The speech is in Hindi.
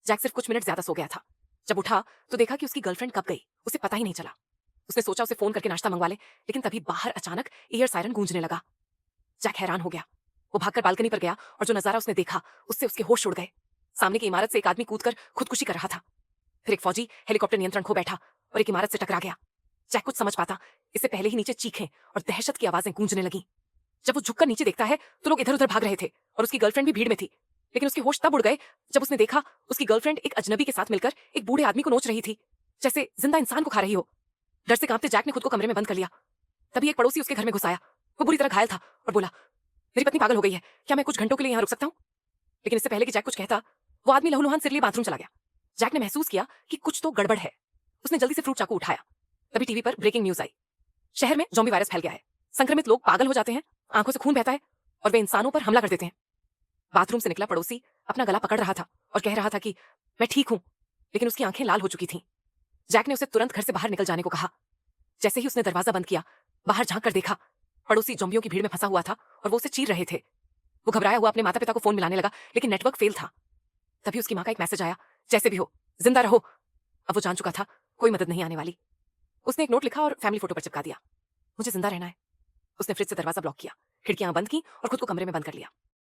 जैक सिर्फ कुछ मिनट ज्यादा सो गया था। जब उठा तो देखा कि उसकी गर्लफ्रेंड कब गई, उसे पता ही नहीं चला। उसने सोचा उसे फोन करके नाश्ता मंगवा ले, लेकिन तभी बाहर अचानक एयर सायरन गूंजने लगा। जैक हैरान हो गया। वो भागकर बालकनी पर गया और जो नजारा उसने देखा उससे उसके होश उड़ गए। सामने की इमारत से एक आदमी कूदकर खुदकुशी कर रहा था। फिर एक फौजी हेलीकॉप्टर नियंत्रण खो बैठा और एक इमारत से टकरा गया। जैक कुछ समझ पाता इससे पहले ही नीचे चीखें और दहशत की आवाजें गूंजने लगी। जब वो झुककर नीचे देखता है तो लोग इधर उधर भाग रहे थे और उसकी गर्लफ्रेंड भी भीड़ में थी। लेकिन उसके होश तब उड़ गए जब उसने देखा उसकी गर्लफ्रेंड एक अजनबी के साथ मिलकर एक बूढ़े आदमी को नोच रही थी, जैसे जिंदा इंसान को खा रही हो। डर से कांपते जैक ने खुद को कमरे में बंद कर लिया। तभी एक पड़ोसी उसके घर में घुस आया। वो बुरी तरह घायल था और बोला, मेरी पत्नी पागल हो गई है, क्या मैं कुछ घंटों के लिए यहाँ रुक सकता हूँ? लेकिन इससे पहले कि जैक कुछ कहता, वो आदमी लहूलुहान सिर लिए बाथरूम चला गया। जैक ने महसूस किया कि कुछ तो गड़बड़ है। उसने जल्दी से फ्रूट चाकू उठाया। तभी टीवी पर ब्रेकिंग न्यूज आई। शहर में ज़ॉम्बी वायरस फैल गया है। संक्रमित लोग पागल हो जाते हैं, आंखों से खून बहता है और वे इंसानों पर हमला कर देते हैं। बाथरूम से निकला पड़ोसी अपना गला पकड़ रहा था और कह रहा था कि मैं ठीक हूं, लेकिन उसकी आंखें लाल हो चुकी थीं। जैक ने उसे तुरंत घर से बाहर निकल जाने को कहा। जैसे ही उसने दरवाजा बंद किया, बाहर झांक कर देखा, पड़ोसी ज़ॉम्बियों की भीड़ में फंसा हुआ था और वो उसे चीर रहे थे। वो घबराया हुआ अपने माता पिता को फोन मिलाने लगा, लेकिन नेटवर्क फेल था। तभी उसकी माँ का एक मैसेज आया, जैसे भी हो जिंदा रहो। अब वो जान चुका था कोई मदद नहीं आने वाली। उसने एक नोट लिखा और फैमिली फोटो पर चिपका दिया, मुझे जिंदा रहना है। उसने फ्रिज से दरवाजा ब्लॉक किया, खिड़कियां बंद की और खुद को कमरे में बंद कर लिया।